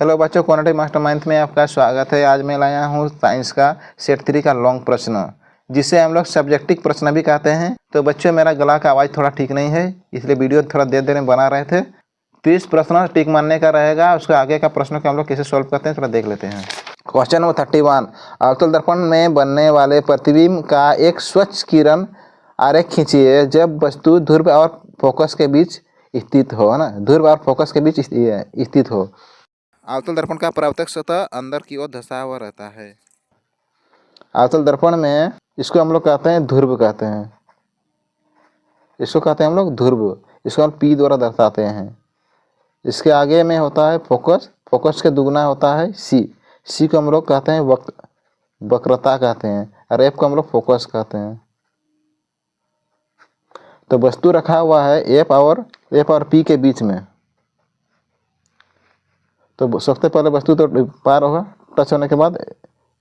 Hello बच्चों, quantity mastermind में आपका स्वागत है। आज मैं लाया हूँ साइंस का सेट 3 का लॉन्ग प्रश्न, जिसे हम लोग सब्जेक्टिव प्रश्न भी कहते हैं। तो बच्चों, मेरा गला का आवाज़ थोड़ा ठीक नहीं है, इसलिए वीडियो थोड़ा देर देर में बना रहे थे। 30 प्रश्न टिक मारने का रहेगा। उसके आगे का प्रश्न को हम लोग कैसे सॉल्व करते हैं थोड़ा देख लेते हैं। क्वेश्चन नंबर 31, अवतल दर्पण में बनने वाले प्रतिबिंब का एक स्वच्छ किरण आरेख खींचिए जब वस्तु ध्रुव और फोकस के बीच स्थित हो, है ना। ध्रुव और फोकस के बीच स्थित हो। अवतल दर्पण का परावर्तक सतह अंदर की ओर धंसा हुआ रहता है। अवतल दर्पण में इसको हम लोग कहते हैं ध्रुव कहते हैं, इसको कहते हैं हम लोग ध्रुव। इसको हम पी द्वारा दर्शाते हैं। इसके आगे में होता है फोकस, फोकस के दुगना होता है सी। सी को हम लोग कहते हैं वक्रता कहते हैं, और एफ को हम लोग फोकस कहते हैं। तो वस्तु रखा हुआ है एफ और पी के बीच में। तो सबसे पहले वस्तु तो पार होगा, टच होने के बाद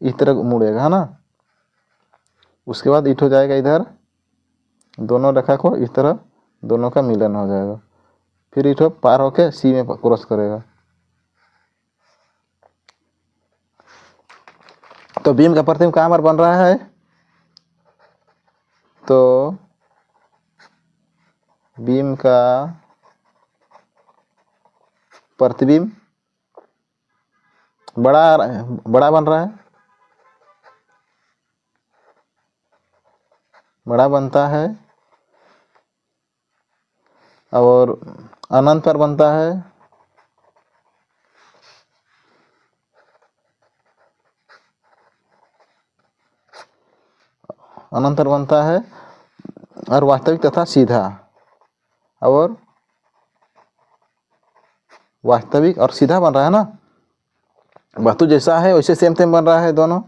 इस तरह मुड़ेगा, है ना। उसके बाद इट हो जाएगा इधर, दोनों रेखा को इस तरह दोनों का मिलन हो जाएगा। फिर इट पार होके सी में क्रॉस करेगा। तो बीम का प्रतिबिंब कहाँ पर बन रहा है? तो बीम का प्रतिबिंब बड़ा बन रहा है, बड़ा बनता है और अनंत पर बनता है। अनंत पर बनता है और वास्तविक तथा सीधा, और वास्तविक और सीधा बन रहा है ना। वस्तु जैसा है वैसे सेम सेम बन रहा है, दोनों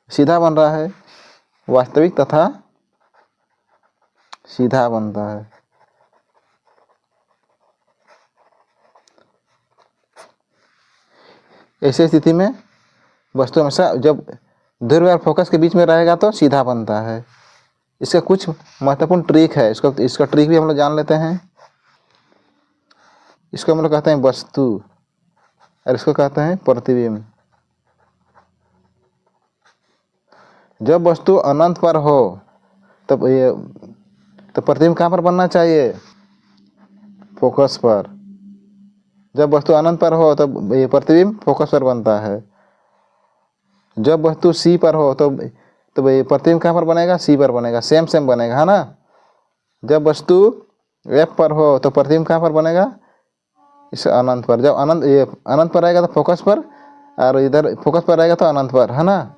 सीधा बन रहा है, वास्तविक तथा सीधा बनता है। ऐसी स्थिति में वस्तु हमेशा जब ध्रुव और फोकस के बीच में रहेगा तो सीधा बनता है। इसका कुछ महत्वपूर्ण ट्रिक है, इसका ट्रिक भी हम लोग जान लेते हैं। इसको हम लोग कहते हैं वस्तु और इसको कहते हैं प्रतिबिंब। जब वस्तु अनंत पर हो तब तो प्रतिबिंब कहाँ पर बनना चाहिए? फोकस पर। जब वस्तु अनंत पर हो तब ये प्रतिबिंब फोकस पर बनता है। जब वस्तु सी पर हो तो ये प्रतिबिंब कहाँ पर बनेगा? सी पर बनेगा, सेम सेम बनेगा, है ना। जब वस्तु एफ पर हो तो प्रतिबिंब कहाँ पर बनेगा? इस अनंत पर। जब अनंत पर रहेगा तो फोकस पर, और इधर फोकस पर रहेगा तो अनंत पर, है ना।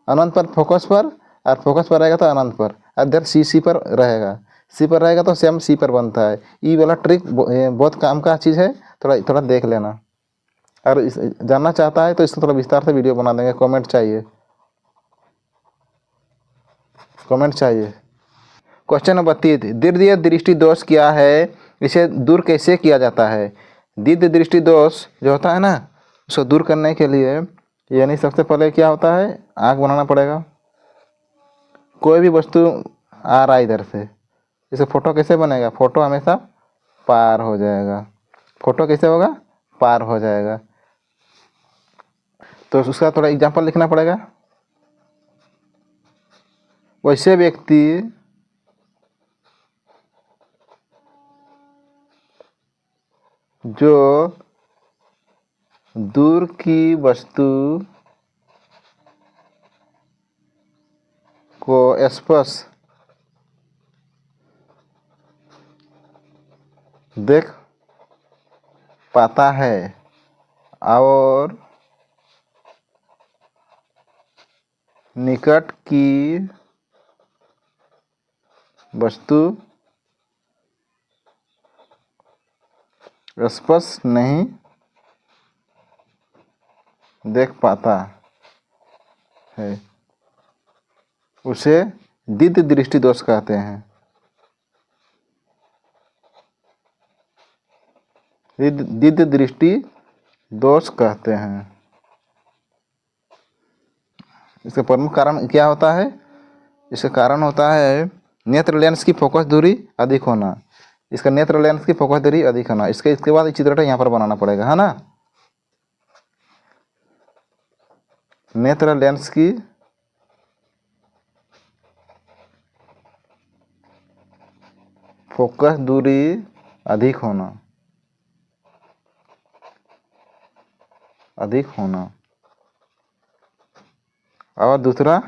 अनंत पर फोकस पर, और फोकस पर रहेगा तो अनंत पर, और इधर सी पर रहेगा। सी पर रहेगा तो सेम सी पर बनता है। ये वाला ट्रिक बहुत काम का चीज़ है, थोड़ा देख लेना। और जानना चाहता है तो इसको थोड़ा विस्तार से वीडियो बना देंगे। कमेंट चाहिए। क्वेश्चन नंबर 32, दीर्घ दृष्टि दोष क्या है, इसे दूर कैसे किया जाता है? दीर्घ दृष्टि दोष जो होता है ना, उसको दूर करने के लिए यानी सबसे पहले क्या होता है, आँख बनाना पड़ेगा। कोई भी वस्तु आ रहा है इधर से, इसे फोटो कैसे बनेगा? फोटो हमेशा पार हो जाएगा। फोटो कैसे होगा? पार हो जाएगा। तो उसका थोड़ा एग्जाम्पल लिखना पड़ेगा। वैसे व्यक्ति जो दूर की वस्तु को स्पष्ट देख पाता है और निकट की वस्तु स्पष्ट नहीं देख पाता है, उसे दीर्घ दृष्टि दोष कहते हैं। दीर्घ दृष्टि दोष कहते हैं। इसका प्रमुख कारण क्या होता है? इसका कारण होता है नेत्र लेंस की फोकस दूरी अधिक होना। इसका नेत्र लेंस की फोकस दूरी अधिक होना। इसके बाद चित्रटा यहाँ पर बनाना पड़ेगा, है ना। नेत्र लेंस की फोकस दूरी अधिक होना, अधिक होना। और दूसरा,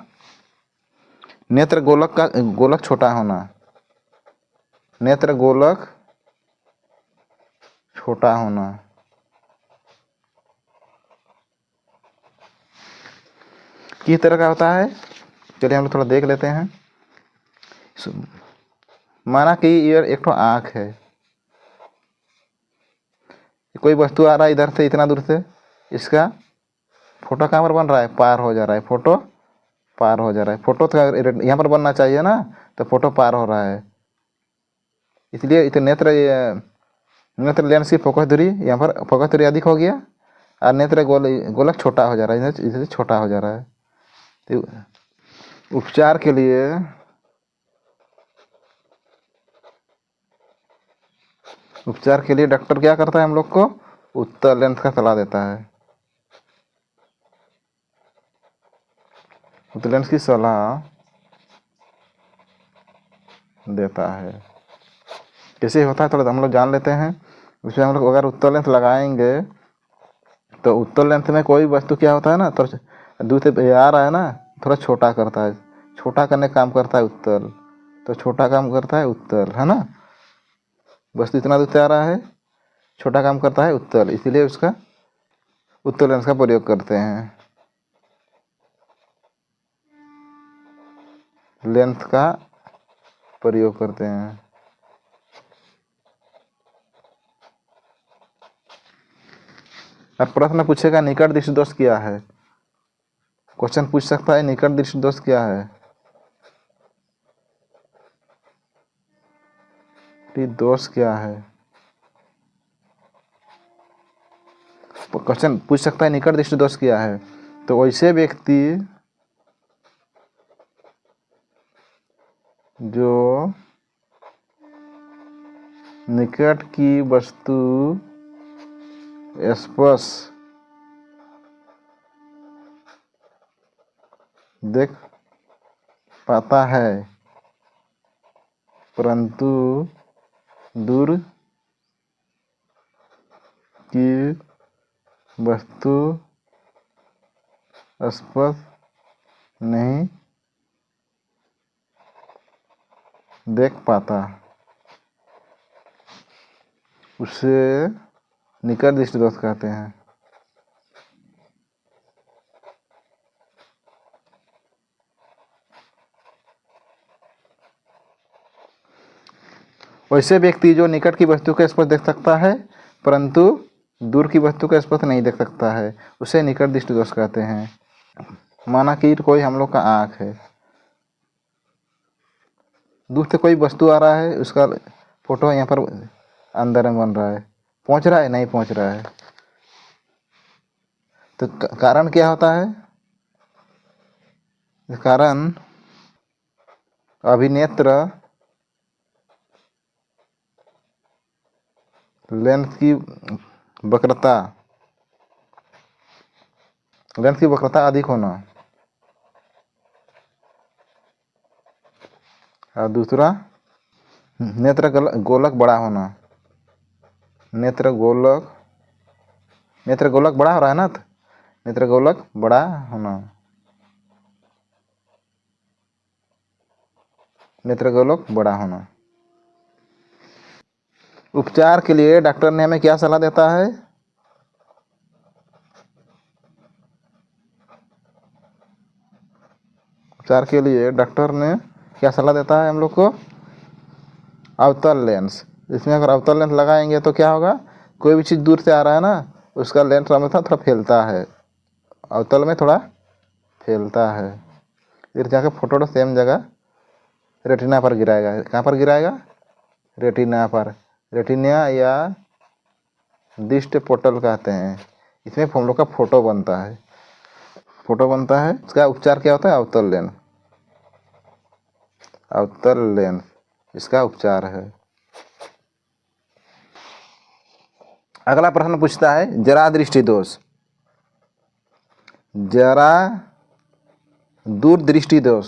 नेत्र गोलक का गोलक छोटा होना, नेत्र गोलक छोटा होना। किस तरह का होता है, चलिए हम लोग थोड़ा देख लेते हैं। माना कि ये एक तो आँख है, कोई वस्तु आ रहा है इधर से इतना दूर से, इसका फोटो कहाँ पर बन रहा है, पार हो जा रहा है, फोटो पार हो जा रहा है। फोटो तो यहाँ पर बनना चाहिए ना, तो फोटो पार हो रहा है, इसलिए इतने नेत्र लेंस की फोकस दूरी, यहाँ पर फोकस दूरी अधिक हो गया और नेत्र गोलक छोटा हो जा रहा है, इधर छोटा हो जा रहा है। तो उपचार के लिए डॉक्टर क्या करता है, हम लोग को उत्तल लेंस का सलाह देता है, उत्तल लेंस की सलाह देता है। कैसे होता है थोड़ा हम लोग जान लेते हैं। उसमें हम लोग अगर उत्तल लेंस लगाएंगे तो उत्तल लेंस में कोई वस्तु क्या होता है ना, थोड़ा दूर से आ रहा है ना, थोड़ा छोटा करता है, छोटा करने का काम करता है उत्तल, तो छोटा काम करता है उत्तल, है ना। वस्तु इतना दूर से आ रहा है, छोटा काम करता है उत्तल, इसीलिए उसका उत्तल लेंस का प्रयोग करते हैं, लेंस का प्रयोग करते हैं। अब प्रश्न पूछेगा निकट दृष्टि दोष क्या है, क्वेश्चन पूछ सकता है निकट दृष्टि दोष क्या है, दोष क्या है, क्वेश्चन पूछ सकता है निकट दृष्टि दोष क्या है। तो वैसे व्यक्ति जो निकट की वस्तु स्पष्ट देख पाता है परंतु दूर की वस्तु स्पष्ट नहीं देख पाता, उसे निकट दृष्टि दोष कहते हैं। वैसे व्यक्ति जो निकट की वस्तु को स्पष्ट देख सकता है परंतु दूर की वस्तु को स्पष्ट नहीं देख सकता है, उसे निकट दृष्टि दोष कहते हैं। माना कि कोई हम लोग का आँख है, दूर से कोई वस्तु आ रहा है, उसका फोटो यहाँ पर अंदर में बन रहा है, पहुँच रहा है नहीं पहुँच रहा है, तो कारण क्या होता है, कारण अभिनेत्र लेंस की वक्रता, लेंस की वक्रता अधिक होना, और दूसरा नेत्र गोलक बड़ा होना, नेत्र गोलक बड़ा हो रहा है ना, तो नेत्र गोलक बड़ा होना, नेत्र गोलक बड़ा होना। उपचार के लिए डॉक्टर ने हमें क्या सलाह देता है, उपचार के लिए डॉक्टर ने क्या सलाह देता है हम लोग को, अवतल लेंस। इसमें अगर अवतल लेंस लगाएंगे तो क्या होगा, कोई भी चीज़ दूर से आ रहा है ना, उसका लेंस हमेशा थोड़ा फैलता है, अवतल में थोड़ा फैलता है, फिर जाकर फोटो सेम जगह रेटिना पर गिराएगा। कहाँ पर गिराएगा, रेटिना पर, रेटिना या दृष्टि पटल कहते हैं, इसमें हम लोग का फोटो बनता है, फोटो बनता है। इसका उपचार क्या होता है, अवतल लेंस, अवतल लेंस इसका उपचार है। अगला प्रश्न पूछता है जरा दृष्टि दोष, जरा दूरदृष्टि दोष।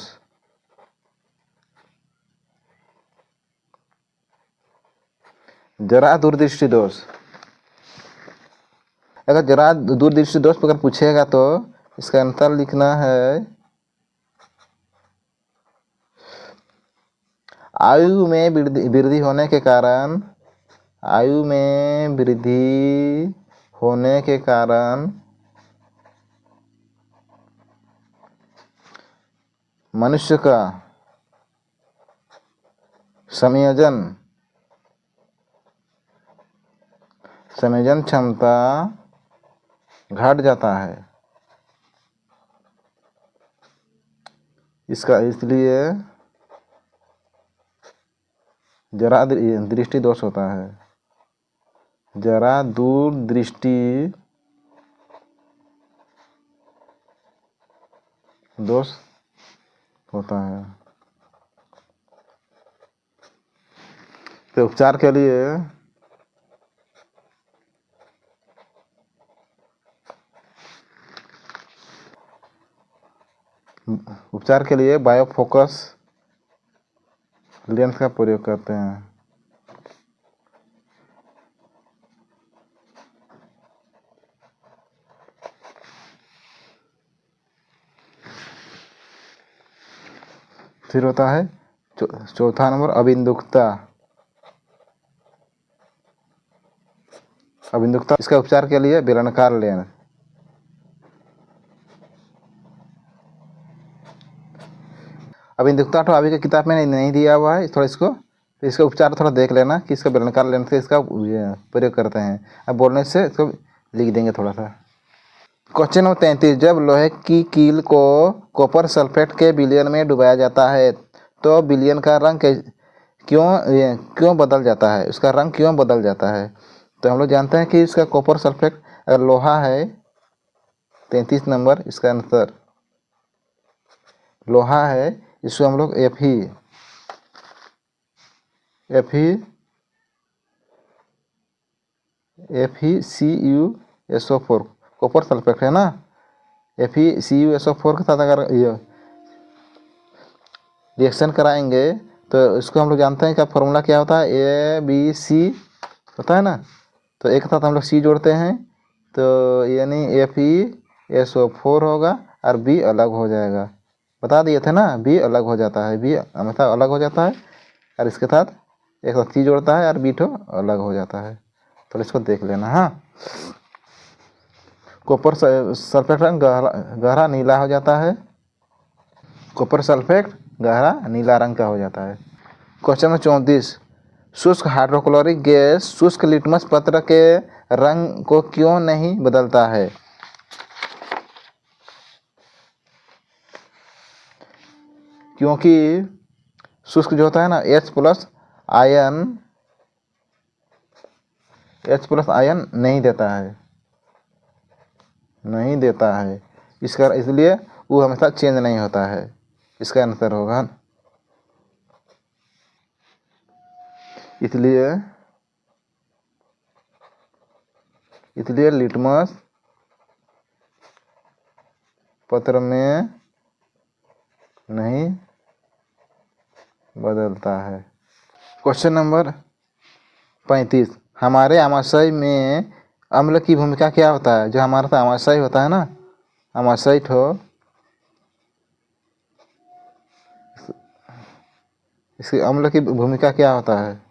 जरा दूरदृष्टि दोष। अगर जरा दूरदृष्टि दोष अगर पूछेगा तो इसका आंसर लिखना है आयु में वृद्धि होने के कारण, आयु में वृद्धि होने के कारण मनुष्य का संयोजन क्षमता घट जाता है। इसका इसलिए जरा दृष्टि दोष होता है। जरा दूरदृष्टि दोष होता है। तो उपचार के लिए बायोफोकस लेंस का प्रयोग करते हैं। फिर होता है चौथा नंबर अबिंदुकता। अबिंदुकता इसका उपचार के लिए बेलनाकार लेंस। अबिंदुकता तो अभी की किताब में नहीं दिया हुआ है, थोड़ा इसका उपचार थोड़ा देख लेना कि इसका बेलनाकार लेंस से इसका प्रयोग करते हैं। अब बोलने से इसको लिख देंगे थोड़ा सा। क्वेश्चन नंबर 33, जब लोहे की कील को कॉपर सल्फेट के विलयन में डुबाया जाता है तो विलयन का रंग क्यों बदल जाता है, उसका रंग क्यों बदल जाता है? तो हम लोग जानते हैं कि इसका कॉपर सल्फेट अगर लोहा है, 33 नंबर इसका आंसर लोहा है, इसको हम लोग FeCuSO4 कॉपर सल्फेट है ना, FeCuSO4 के साथ अगर ये रिएक्शन कराएंगे तो इसको हम लोग जानते हैं कि फॉर्मूला क्या होता है, ABC होता है ना। तो एक साथ हम लोग C जोड़ते हैं तो यानी FeSO4 होगा और B अलग हो जाएगा। बता दिए थे ना, B अलग हो जाता है, B हमेशा अलग हो जाता है और इसके साथ एक साथ C जोड़ता है और B तो अलग हो जाता है। तो इसको देख लेना। हाँ, कॉपर सल्फेट रंग गहरा नीला हो जाता है। कॉपर सल्फेट गहरा नीला रंग का हो जाता है। क्वेश्चन नंबर 34, शुष्क हाइड्रोक्लोरिक गैस शुष्क लिटमस पत्र के रंग को क्यों नहीं बदलता है? क्योंकि शुष्क जो होता है ना, H प्लस आयन नहीं देता है, इसका इसलिए वो हमेशा चेंज नहीं होता है। इसका आंसर होगा इसलिए लिटमस पत्र में नहीं बदलता है। क्वेश्चन नंबर 35, हमारे आमाशय में अम्ल की भूमिका क्या होता है? जो हमारा आमाशय होता है ना, आमाशय इसकी अम्ल की भूमिका क्या होता है?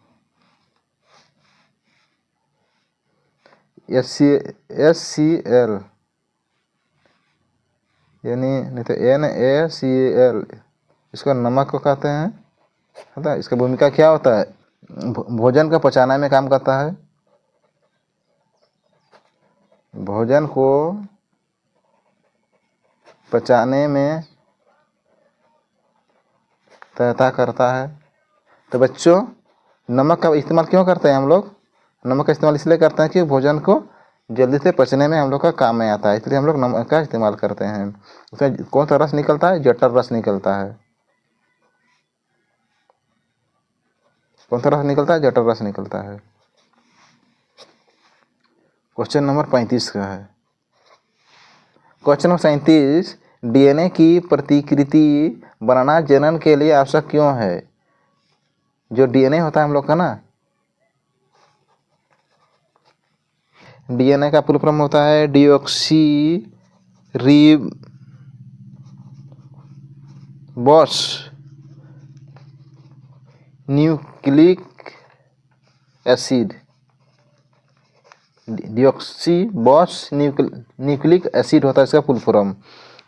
HCl यानी नहीं तो NaCl, इसको नमक को कहते हैं। है ना, इसका भूमिका क्या होता है? भोजन को पचाने में काम करता है, भोजन को पचाने में सहायता करता है। तो बच्चों, नमक का इस्तेमाल क्यों करते हैं हम लोग? नमक का इस्तेमाल इसलिए करते हैं कि भोजन को जल्दी से पचने में हम लोग का काम में आता है, इसलिए हम लोग नमक का इस्तेमाल करते हैं। उसमें कौन सा रस निकलता है? जठर रस निकलता है। कौन सा रस निकलता है? जठर रस निकलता है। क्वेश्चन नंबर 35 का है, क्वेश्चन नंबर 37, डीएनए की प्रतिकृति बनाना जनन के लिए आवश्यक क्यों है? जो डीएनए होता है हम लोग का ना, डीएनए का फुल फॉर्म होता है deoxyribose nucleic acid. Deoxyribose nucleic acid होता है इसका फुल फॉर्म।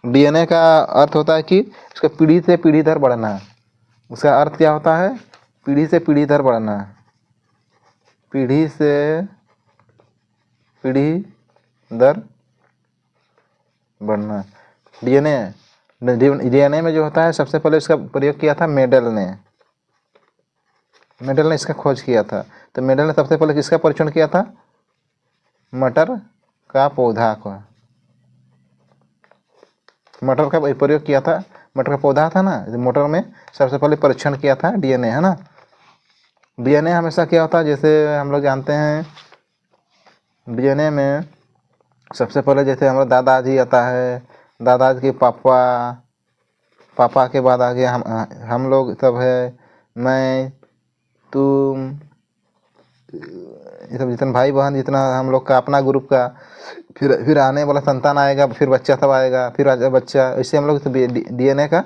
डीएनए का अर्थ होता है कि इसका पीढ़ी से पीढ़ी दर बढ़ना। उसका अर्थ क्या होता है? पीढ़ी से पीढ़ी दर बढ़ना, पीढ़ी से पीढ़ी दर बढ़ना। डीएनए में जो होता है, सबसे पहले इसका प्रयोग किया था मेडल ने इसका खोज किया था। तो मेडल ने सबसे पहले किसका परीक्षण किया था? मटर का पौधा का, मटर का प्रयोग किया था। मटर का पौधा था ना, मटर में सबसे पहले परीक्षण किया था डीएनए, है ना। डीएनए हमेशा क्या होता है, जैसे हम लोग जानते हैं डीएनए में सबसे पहले जैसे हमारा दादाजी आता है, दादाजी के पापा के बाद आगे हम लोग सब है, मैं, तुम, ये सब जितना भाई बहन, जितना हम लोग का अपना ग्रुप का, फिर आने वाला संतान आएगा, फिर बच्चा सब आएगा, फिर बच्चा, ऐसे हम लोग डीएनए का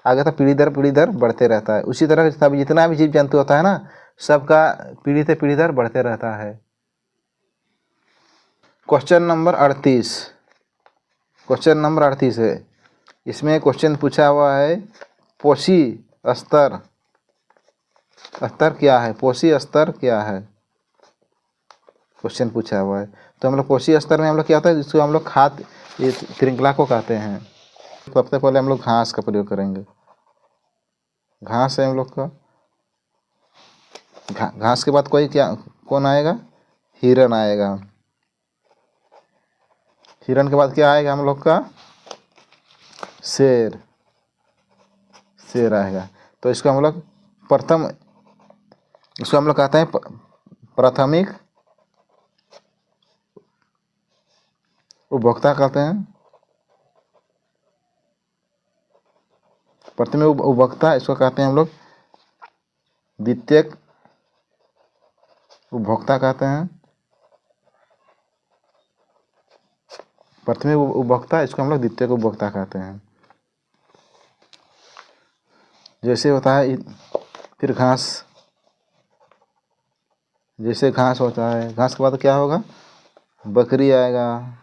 आगे तो पीढ़ी दर बढ़ते रहता है। उसी तरह सब जितना भी जीव जंतु होता है ना, सबका पीढ़ी से पीढ़ी दर बढ़ते रहता है। क्वेश्चन नंबर 38 है। इसमें क्वेश्चन पूछा हुआ है पोषी स्तर क्या है? पोषी स्तर क्या है, क्वेश्चन पूछा हुआ है। तो हम लोग पोषी स्तर में हम लोग क्या होता है, जिसको हम लोग खाद श्रृंखला को कहते हैं। सबसे पहले हम लोग घास का प्रयोग करेंगे। घास है हम लोग का, घास के बाद कौन आएगा? हिरण आएगा। हिरण के बाद क्या आएगा हम लोग का? शेर आएगा। तो इसको हम लोग इसको हम लोग कहते हैं प्राथमिक उपभोक्ता कहते हैं। प्राथमिक उपभोक्ता, इसको कहते हैं हम लोग द्वितीयक उपभोक्ता कहते हैं। प्राथमिक उपभोक्ता, इसको हम लोग द्वितीयक उपभोक्ता कहते हैं। जैसे होता है फिर घास, जैसे घास होता है, घास के बाद क्या होगा? बकरी आएगा।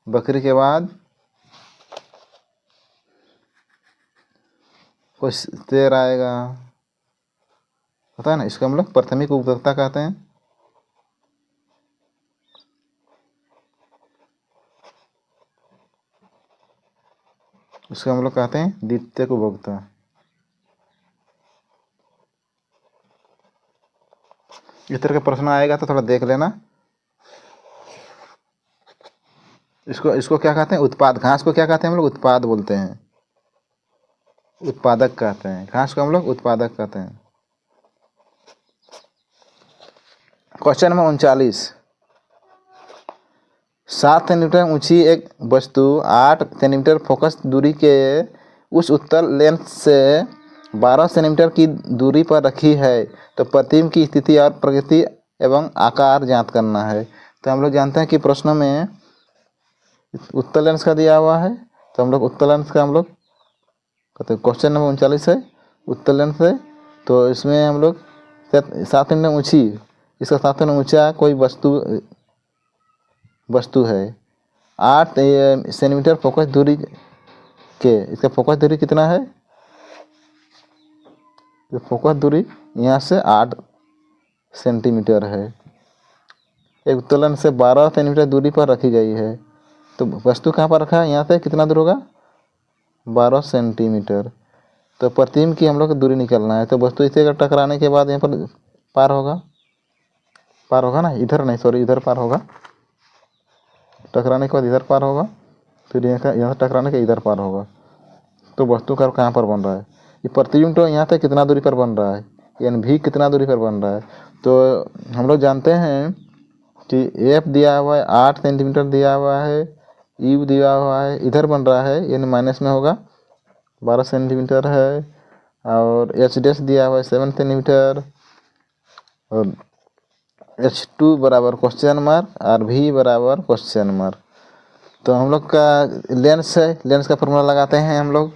बकरी के बाद कोई शेर आएगा, पता है ना। इसको हम लोग प्राथमिक उपभोक्ता कहते हैं। इसको हम लोग कहते हैं द्वितीयक उपभोक्ता। इस तरह का प्रश्न आएगा तो थोड़ा देख लेना। इसको क्या कहते हैं? उत्पाद। घास को क्या कहते हैं हम लोग? उत्पाद बोलते हैं, उत्पादक कहते हैं। घास को हम लोग उत्पादक कहते हैं। क्वेश्चन नंबर 39, 7 सेंटीमीटर ऊंची एक वस्तु 8 सेंटीमीटर फोकस दूरी के उस उत्तल लेंस से 12 सेंटीमीटर की दूरी पर रखी है, तो प्रतिबिंब की स्थिति और प्रकृति एवं आकार ज्ञात करना है। तो हम लोग जानते हैं कि प्रश्नों में उत्तल लेंस का दिया हुआ है, तो हम लोग उत्तल लेंस का हम लोग कहते हैं। क्वेश्चन नंबर 39 है, उत्तल लेंस है। तो इसमें हम लोग 7 सेंटीमीटर ऊंची, इसका 7 सेंटीमीटर ऊंचा कोई वस्तु है, 8 सेंटीमीटर फोकस दूरी के, इसका फोकस दूरी कितना है? तो फोकस दूरी यहाँ से 8 सेंटीमीटर है। एक उत्तोलन से 12 सेंटीमीटर दूरी पर रखी गई है। तो वस्तु कहाँ पर रखा है? यहाँ से कितना दूर होगा? 12 सेंटीमीटर। तो प्रतिबिंब की हम लोग को दूरी निकलना है। तो वस्तु इसे टकराने के बाद यहाँ पर पार होगा ना, इधर नहीं, सॉरी, इधर पार होगा। टकराने के बाद इधर पार होगा, फिर यहाँ टकराने के इधर पार होगा। तो वस्तु का कहाँ पर बन रहा है? ये प्रतिबिंब तो यहाँ से कितना दूरी पर बन रहा है, यानी भी कितना दूरी पर बन रहा है। तो हम लोग जानते हैं कि एफ दिया हुआ है 8 सेंटीमीटर दिया हुआ है, यू दिया हुआ है, इधर बन रहा है यानी माइनस में होगा, 12 सेंटीमीटर है। और एच डैश दिया हुआ है 7 सेंटीमीटर। और H2 बराबर क्वेश्चन मार्क और V बराबर क्वेश्चन मार्क। तो हम लोग का लेंस है, लेंस का फॉर्मूला लगाते हैं हम लोग,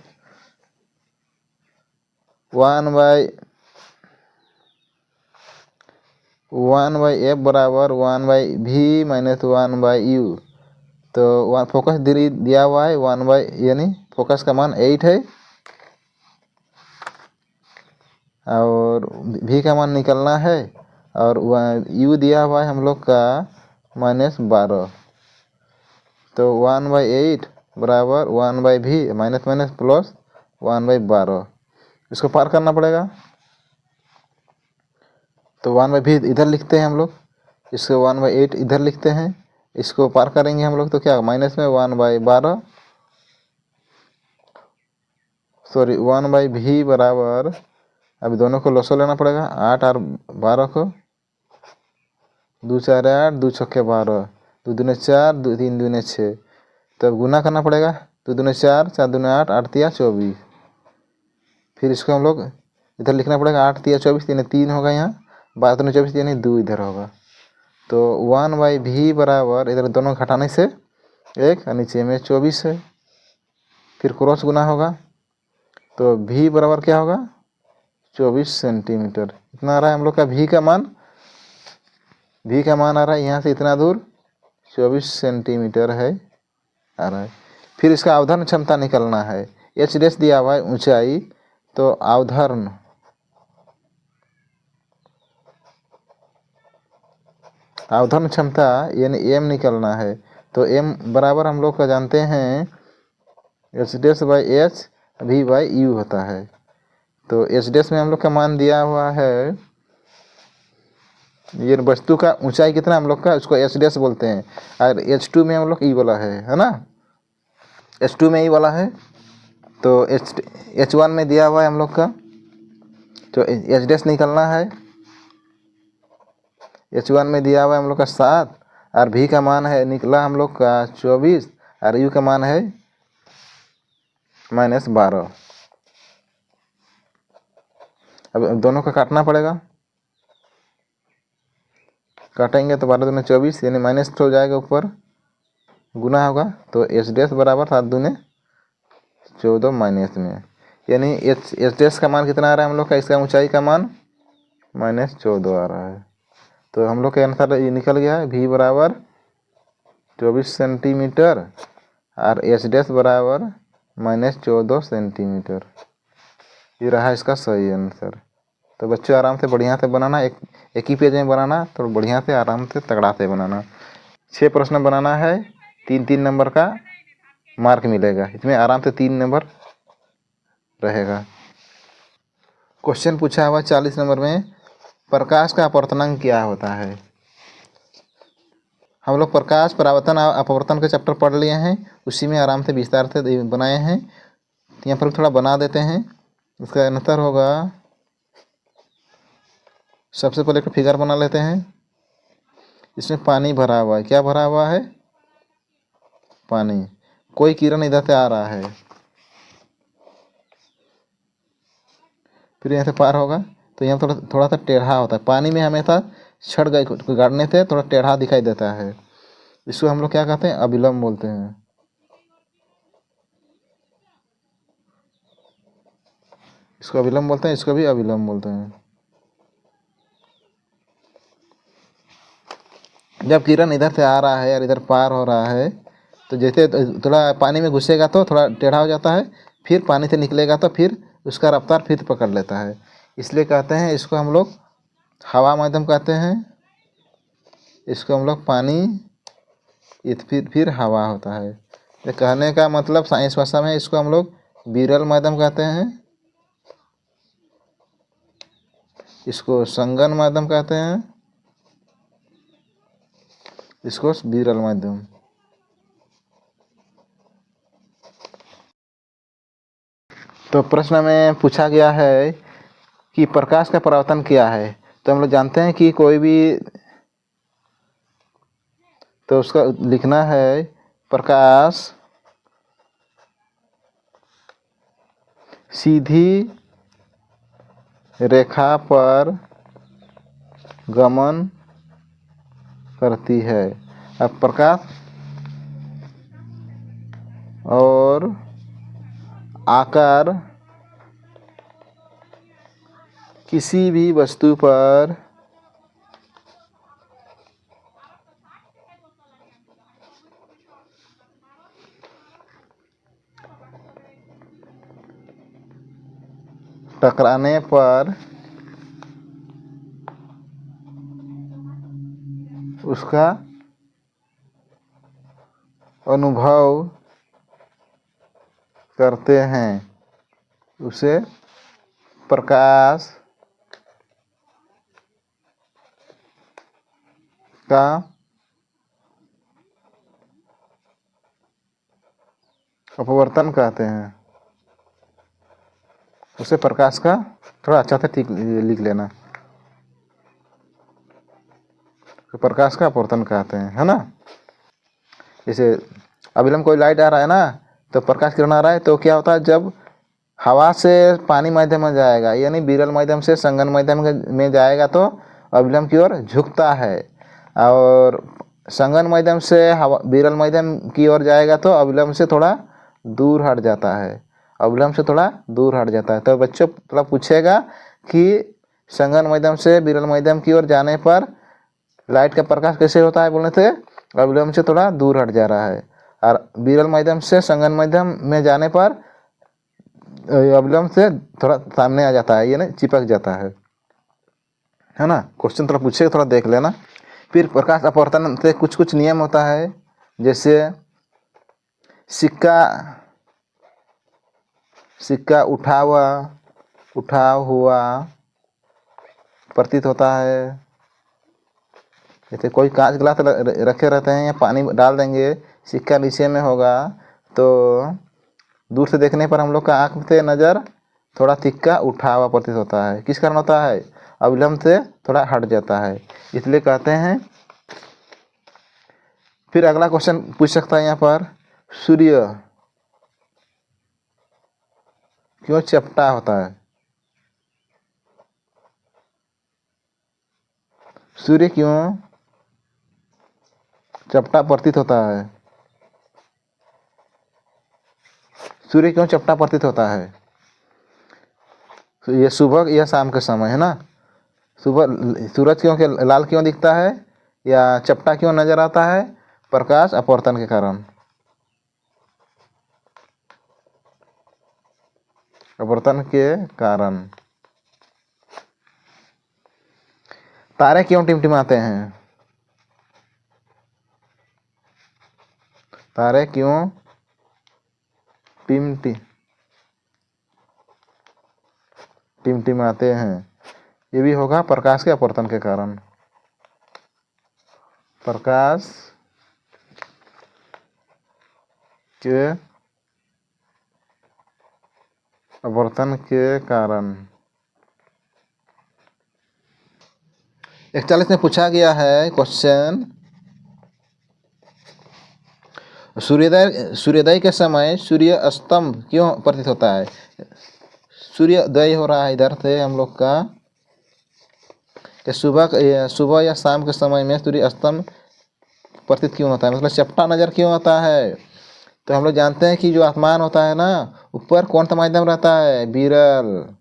1/f बराबर 1/v माइनस 1/u। तो फोकस दिया हुआ है 1 यानी फोकस का मान 8 है और v का मान निकलना है और u दिया हुआ है हम लोग का -12। तो 1/8 बराबर 1/v माइनस माइनस प्लस 1/12, इसको पार करना पड़ेगा। तो 1/v इधर लिखते हैं हम लोग, इसको 1/8 इधर लिखते हैं, इसको पार करेंगे हम लोग तो क्या माइनस में 1/12 सॉरी 1/v बराबर, अभी दोनों को लसो लेना पड़ेगा, 8 और 12 को, 2 4 8, 2 6 12, 2 दूने 4, 2 3 दूने 6। तो अब गुना करना पड़ेगा, 2 दूने 4, 4 दूने 8, 8 तिया 24। फिर इसको हम लोग इधर लिखना पड़ेगा, 8 तिया 24 यानी 3 होगा यहाँ, 12 दूने 24 यानी 2 इधर होगा। तो 1/v बराबर इधर दोनों घटाने से 1 और नीचे में 24 है, फिर क्रॉस गुना होगा। तो v बराबर क्या होगा 24 सेंटीमीटर। इतना आ रहा है हम लोग का v का मान, v का मान आ रहा है यहाँ से इतना दूर 24 सेंटीमीटर है आ रहा है। फिर इसका अवधारण क्षमता निकलना है, h डैश दिया हुआ है ऊंचाई, तो अवधारण क्षमता यानी m निकलना है। तो m बराबर हम लोग का जानते हैं h dash by h v by u होता है। तो h डैश में हम लोग का मान दिया हुआ है, ये वस्तु का ऊंचाई कितना हम लोग का उसको h डैश बोलते हैं, और h2 में हम लोग ई वाला है ना, h2 में ई वाला है। तो h1 में दिया हुआ है हम लोग का, तो h डैश निकलना है, h1 में दिया हुआ है हम लोग का 7 और v का मान है निकला हम लोग का 24 और u का मान है -12। अब दोनों का काटना पड़ेगा, काटेंगे तो 12 दूने 24 यानी माइनस हो जाएगा, ऊपर गुना होगा। तो h डैश बराबर 7 दूने 14 माइनस में, यानी h डैश का मान कितना आ रहा है हम लोग का, इसका ऊंचाई का मान -14 आ रहा है। तो हम लोग का आंसर ये निकल गया है, v बराबर 24 सेंटीमीटर और h डैश बराबर -14 सेंटीमीटर। ये रहा इसका सही आंसर। तो बच्चों आराम से बढ़िया से बनाना, एक ही पेज में बनाना, तो बढ़िया से आराम से तगड़ा से बनाना। 6 प्रश्न बनाना है, 3-3 नंबर का मार्क मिलेगा, इसमें आराम से 3 नंबर रहेगा। क्वेश्चन पूछा हुआ 40 नंबर में, प्रकाश का अपवर्तनांक क्या होता है। हम लोग प्रकाश परावर्तन और अपवर्तन के चैप्टर पढ़ लिए हैं, उसी में आराम से विस्तार से बनाए हैं। यहाँ पर थोड़ा बना देते हैं। इसका आंसर होगा, सबसे पहले एक फिगर बना लेते हैं। इसमें पानी भरा हुआ है, क्या भरा हुआ है पानी, कोई किरण इधर से आ रहा है, फिर यहाँ से पार होगा तो यहाँ थोड़ा सा टेढ़ा होता है। पानी में हमेशा छड़ गाड़ने से थोड़ा टेढ़ा दिखाई देता है, इसको हम लोग क्या कहते हैं अभिलंब बोलते हैं। इसको अभिलंब बोलते हैं, इसको भी अभिलंब बोलते हैं। जब किरण इधर से आ रहा है और इधर पार हो रहा है, तो जैसे थोड़ा पानी में घुसेगा तो थोड़ा टेढ़ा हो जाता है, फिर पानी से निकलेगा तो फिर उसका रफ्तार फिर पकड़ लेता है, इसलिए कहते हैं इसको हम लोग हवा माध्यम कहते हैं। इसको हम लोग पानी, फिर हवा होता है। ये कहने का मतलब साइंस भाषा में इसको हम लोग विरल माध्यम कहते हैं, इसको संगन माध्यम कहते हैं, इसको विरल माध्यम। तो प्रश्न में पूछा गया है कि प्रकाश का परावर्तन क्या है। तो हम लोग जानते हैं कि कोई भी, तो उसका लिखना है प्रकाश सीधी रेखा पर गमन करती है। अब प्रकाश और आकार किसी भी वस्तु पर टकराने पर उसका अनुभव करते हैं, उसे प्रकाश का अपवर्तन कहते हैं। उसे प्रकाश का, थोड़ा अच्छा से ठीक लिख लेना, तो प्रकाश का अपवर्तन कहते हैं, है ना। जैसे अभी हम कोई लाइट आ रहा है ना, तो प्रकाश किरण आ रहा है, तो क्या होता है, जब हवा से पानी माध्यम में जाएगा, यानी विरल माध्यम से संघन माध्यम में जाएगा तो अविलंब की ओर झुकता है, और संघन माध्यम से हवा विरल माध्यम की ओर जाएगा तो अविलंब से थोड़ा दूर हट जाता है, अविलंब से थोड़ा दूर हट जाता है। तो बच्चों थोड़ा पूछेगा कि संघन माध्यम से विरल माध्यम की ओर जाने पर लाइट का प्रकाश कैसे होता है, बोलने थे अविलंब से थोड़ा दूर हट जा रहा है, और विरल माध्यम से संघन माध्यम में जाने पर अविलंब से थोड़ा सामने आ जाता है, यानी चिपक जाता है ना। क्वेश्चन थोड़ा पूछेगा, थोड़ा देख लेना। फिर प्रकाश अपवर्तन से कुछ कुछ नियम होता है, जैसे सिक्का उठाव हुआ प्रतीत होता है। जैसे कोई कांच गिलास रखे रहते हैं या पानी डाल देंगे, सिक्का नीचे में होगा, तो दूर से देखने पर हम लोग का आँख से नज़र थोड़ा सिक्का उठा हुआ प्रतीत होता है। किस कारण होता है, अविलंब से थोड़ा हट जाता है, इसलिए कहते हैं। फिर अगला क्वेश्चन पूछ सकता है यहाँ पर, सूर्य क्यों चपटा होता है? सूर्य क्यों चपटा प्रतीत होता है? सूर्य क्यों चपटा प्रतीत होता है? तो ये सुबह या शाम के समय, है ना। सुबह सूरज क्यों लाल क्यों दिखता है या चपटा क्यों नजर आता है? प्रकाश अपवर्तन के कारण, अपवर्तन के कारण। तारे क्यों टिमटिमाते हैं? तारे क्यों टिमटिमाते हैं? ये भी होगा प्रकाश के अपवर्तन के कारण, प्रकाश के अपवर्तन के कारण। 41 में पूछा गया है क्वेश्चन, सूर्योदय के समय सूर्य अस्तंभ क्यों प्रतीत होता है? सूर्योदय हो रहा है इधर से हम लोग का, कि सुबह या शाम के समय में सूर्य अस्तंभ प्रतीत क्यों होता है, मतलब चपटा नजर क्यों आता है? तो हम लोग जानते हैं कि जो आसमान होता है ना, ऊपर कौन सा माध्यम रहता है, विरल,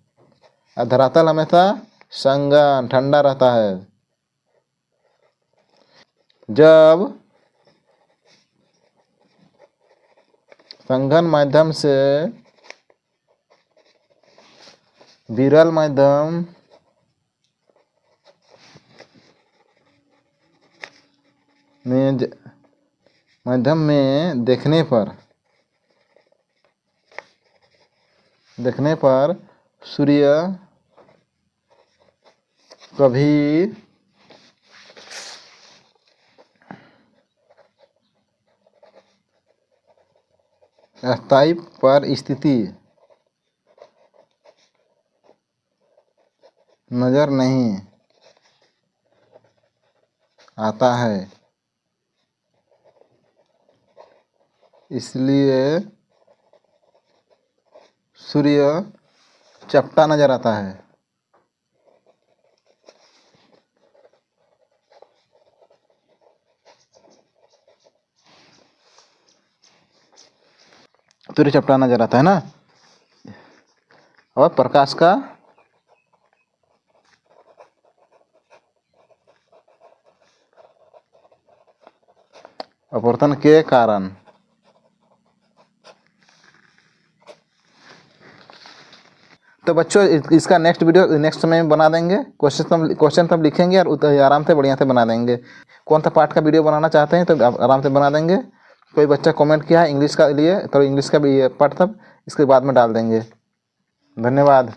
और धरातल हमेशा संघन ठंडा रहता है। जब संघन माध्यम से विरल माध्यम में देखने पर सूर्य कभी अस्थायी परिस्थिति नजर नहीं आता है। इसलिए सूर्य चपटा नजर आता है। सूर्य चपटा नजर आता है ना। और प्रकाश का अपवर्तन के कारण। तो बच्चों इसका नेक्स्ट समय में बना देंगे। क्वेश्चन तब लिखेंगे और आराम से बढ़िया से बना देंगे। कौन सा पार्ट का वीडियो बनाना चाहते हैं तो आराम से बना देंगे। कोई बच्चा कमेंट किया है इंग्लिश का लिए तो इंग्लिश का भी पार्ट तब इसके बाद में डाल देंगे। धन्यवाद।